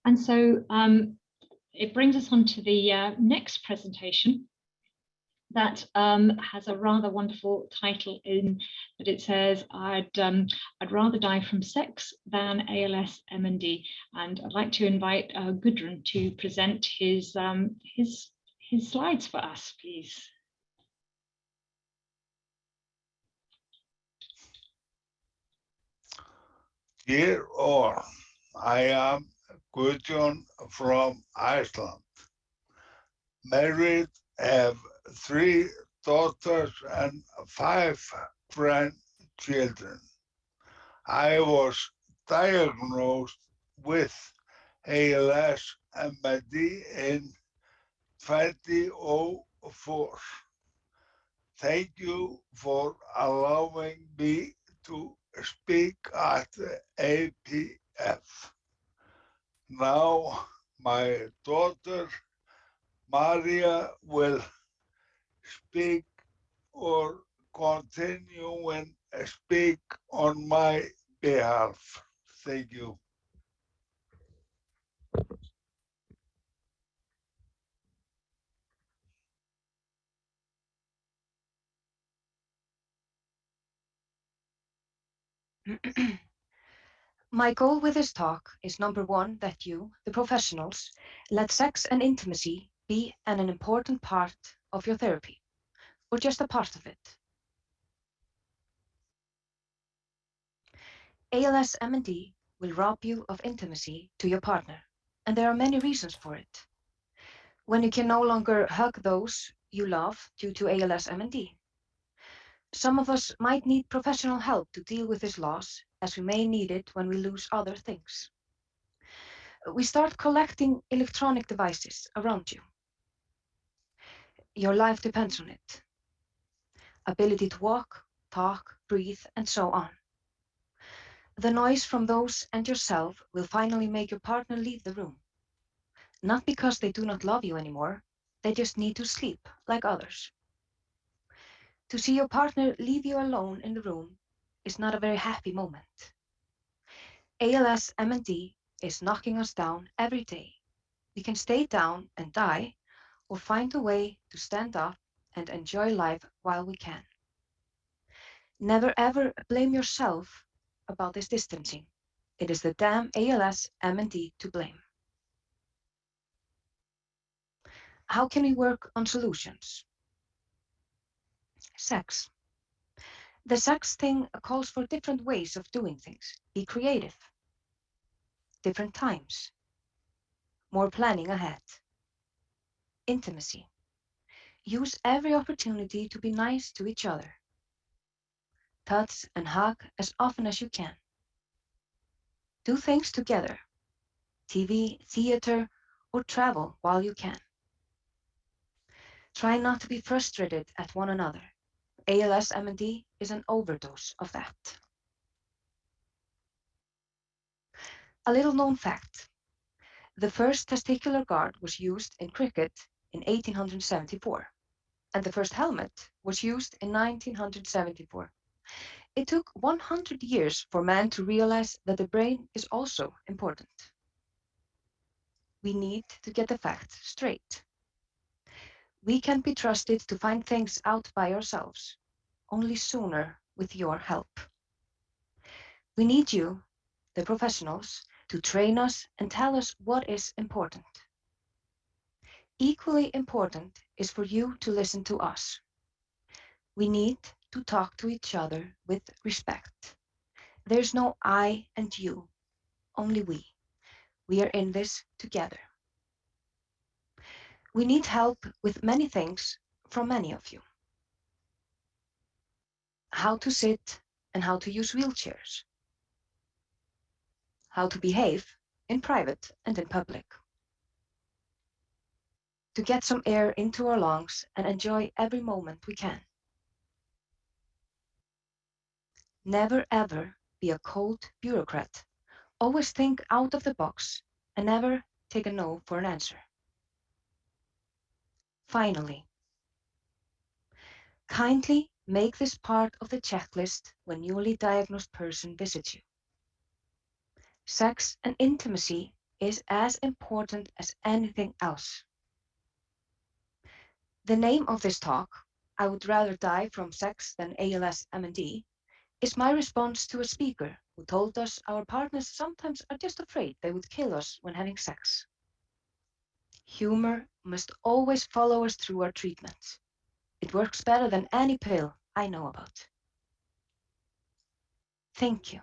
And so it brings us on to the next presentation that has a rather wonderful title in that it says, I'd rather die from sex than ALS MND. And I'd like to invite Gudjon to present his slides for us, please. Dear all, I am Gudjon from Iceland. Married, have 3 daughters and 5 grandchildren. I was diagnosed with ALS MND in 2004. Thank you for allowing me to speak at APF. Now my daughter Maria will speak or continue and speak on my behalf. Thank you. My goal with this talk is number 1, that you, the professionals, let sex and intimacy be an important part of your therapy, or just a part of it. ALS MND will rob you of intimacy to your partner, and there are many reasons for it. When you can no longer hug those you love due to ALS MND. Some of us might need professional help to deal with this loss, as we may need it when we lose other things. We start collecting electronic devices around you. Your life depends on it. Ability to walk, talk, breathe, and so on. The noise from those and yourself will finally make your partner leave the room. Not because they do not love you anymore, they just need to sleep like others. To see your partner leave you alone in the room is not a very happy moment. ALS MND is knocking us down every day. We can stay down and die, or find a way to stand up and enjoy life while we can. Never ever blame yourself about this distancing. It is the damn ALS MND to blame. How can we work on solutions? Sex. The sex thing calls for different ways of doing things. Be creative. Different times. More planning ahead. Intimacy. Use every opportunity to be nice to each other. Touch and hug as often as you can. Do things together. TV, theater, or travel while you can. Try not to be frustrated at one another. ALS MND is an overdose of that. A little known fact. The first testicular guard was used in cricket in 1874, and the first helmet was used in 1974. It took 100 years for man to realize that the brain is also important. We need to get the facts straight. We can be trusted to find things out by ourselves, only sooner with your help. We need you, the professionals, to train us and tell us what is important. Equally important is for you to listen to us. We need to talk to each other with respect. There's no I and you, only we. We are in this together. We need help with many things from many of you. How to sit and how to use wheelchairs. How to behave in private and in public. To get some air into our lungs and enjoy every moment we can. Never ever be a cold bureaucrat. Always think out of the box and never take a no for an answer. Finally, kindly make this part of the checklist when newly diagnosed person visits you. Sex and intimacy is as important as anything else. The name of this talk, I Would Rather Die from Sex Than ALS MND, is my response to a speaker who told us our partners sometimes are just afraid they would kill us when having sex. Humor must always follow us through our treatments. It works better than any pill I know about. Thank you.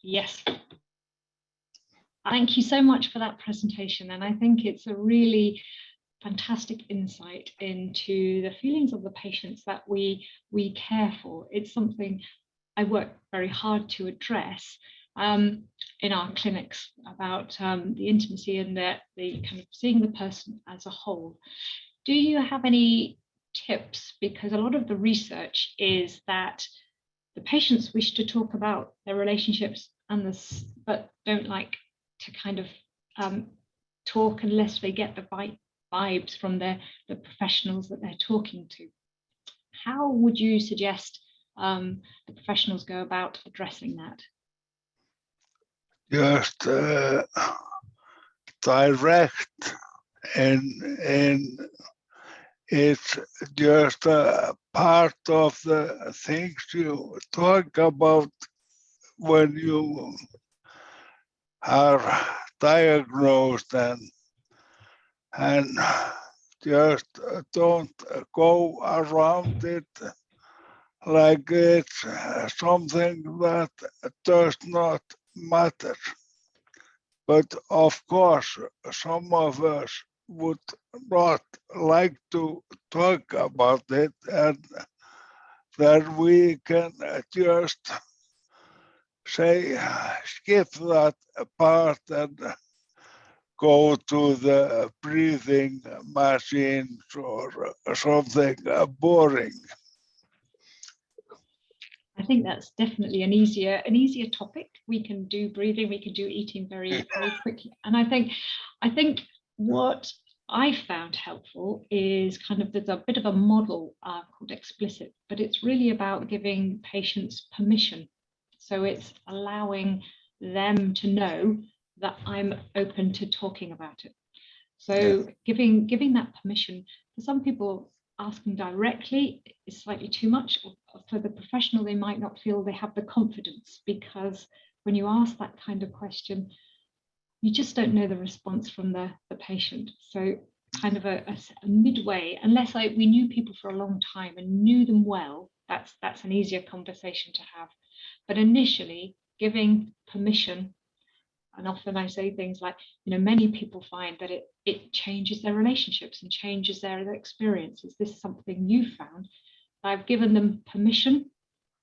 Yes. Thank you so much for that presentation. And I think it's a really fantastic insight into the feelings of the patients that we care for. It's something I work very hard to address in our clinics about the intimacy and the kind of seeing the person as a whole. Do you have any tips? Because a lot of the research is that the patients wish to talk about their relationships and this, but don't like to kind of talk unless they get the vibes from the professionals that they're talking to. How would you suggest the professionals go about addressing that? Just direct, and it's just a part of the things you talk about when you are diagnosed, and just don't go around it like it's something that does not matter. But of course, some of us would not like to talk about it, and then we can just say, skip that part and go to the breathing machines or something boring. I think that's definitely an easier topic. We can do breathing, we can do eating very, very quickly. And I think what I found helpful is kind of, there's a bit of a model called explicit, but it's really about giving patients permission. So it's allowing them to know that I'm open to talking about it. So giving that permission. For some people, asking directly is slightly too much. For the professional, they might not feel they have the confidence, because when you ask that kind of question, you just don't know the response from the patient. So kind of a midway, unless we knew people for a long time and knew them well, that's an easier conversation to have. But initially, giving permission, and often I say things like, many people find that it changes their relationships and changes their experiences. This is something you found. I've given them permission.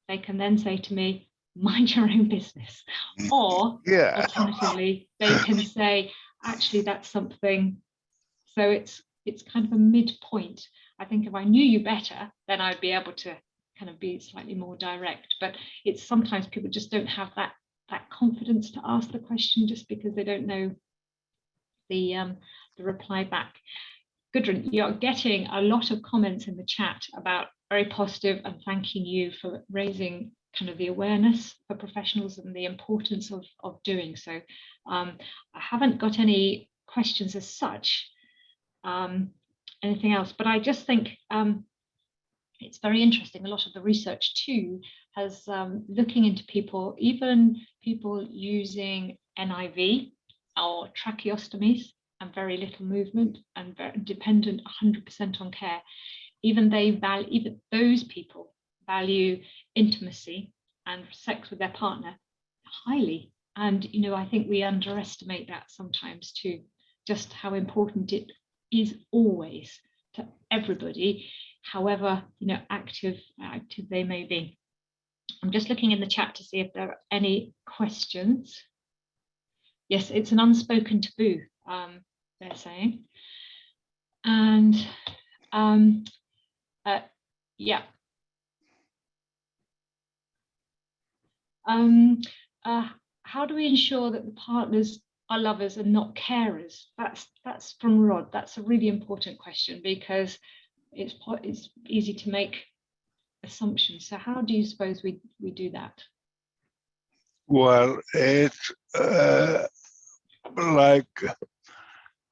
They can then say to me, mind your own business. Or alternatively, they can say, actually, that's something. So it's kind of a midpoint. I think if I knew you better, then I'd be able to kind of be slightly more direct. But it's sometimes people just don't have that confidence to ask the question, just because they don't know the reply back. Gudjon, you're getting a lot of comments in the chat about very positive, and thanking you for raising kind of the awareness for professionals and the importance of doing so. I haven't got any questions as such, anything else, but I just think it's very interesting. A lot of the research too has looking into people, even people using NIV or tracheostomies and very little movement and dependent 100% on care. Even those people value intimacy and sex with their partner highly. And I think we underestimate that sometimes too, just how important it is always to everybody, however active they may be. I'm just looking in the chat to see if there are any questions. Yes, it's an unspoken taboo, they're saying. And yeah. How do we ensure that the partners are lovers and not carers? That's from Rod. That's a really important question because it's easy to make assumptions. So how do you suppose we do that? Well, it's like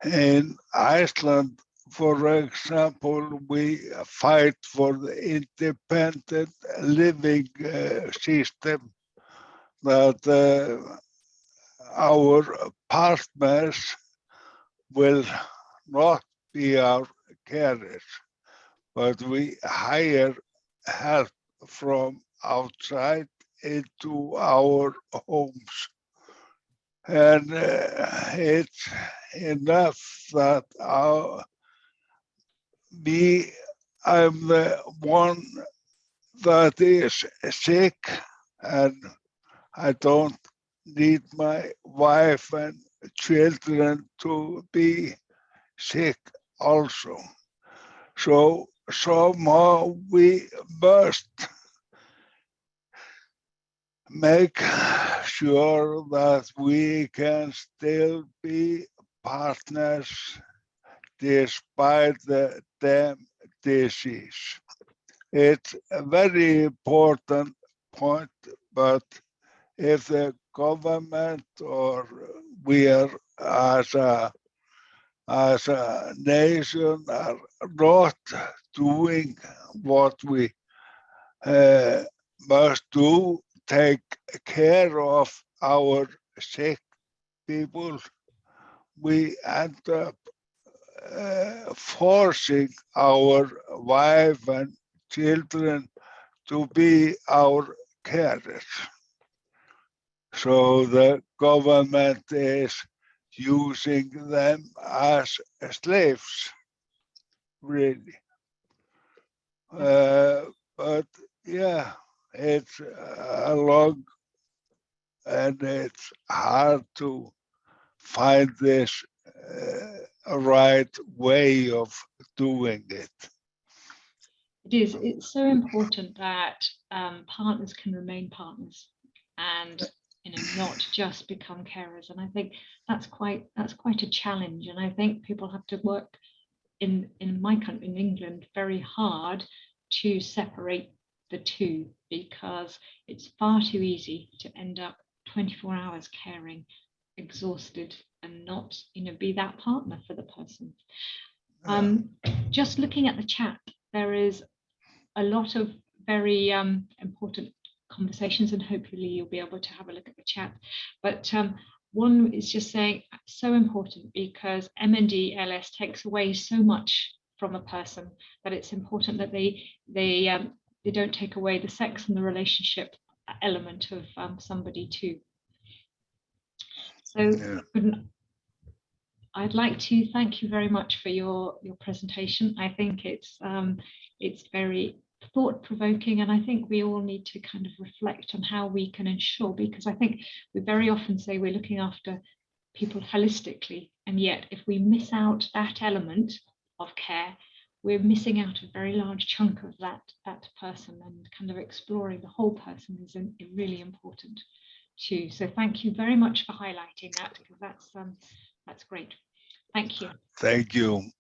in Iceland, for example, we fight for the independent living system that our partners will not be our carers, but we hire help from outside into our homes. And it's enough that I'm the one that is sick, and I don't need my wife and children to be sick also. So somehow we must make sure that we can still be partners despite the damn disease. It's a very important point, but if the government or we are as a nation are not doing what we must do, take care of our sick people, we end up forcing our wife and children to be our carers. So the government is using them as slaves, really. But yeah, it's a long and it's hard to find this right way of doing it. It is. It's so important that partners can remain partners and not just become carers. And I think that's quite a challenge. And I think people have to work in my country, in England, very hard to separate the two, because it's far too easy to end up 24 hours caring, exhausted, and not be that partner for the person. Just looking at the chat, there is a lot of very important conversations, and hopefully you'll be able to have a look at the chat. But one is just saying so important because MND ALS takes away so much from a person that it's important that they don't take away the sex and the relationship element of somebody too. So yeah. I'd like to thank you very much for your presentation. I think it's very thought-provoking, and I think we all need to kind of reflect on how we can ensure, because I think we very often say we're looking after people holistically, and yet if we miss out that element of care, we're missing out a very large chunk of that person, and kind of exploring the whole person is really important too. So thank you very much for highlighting that, because that's great. Thank you. Thank you.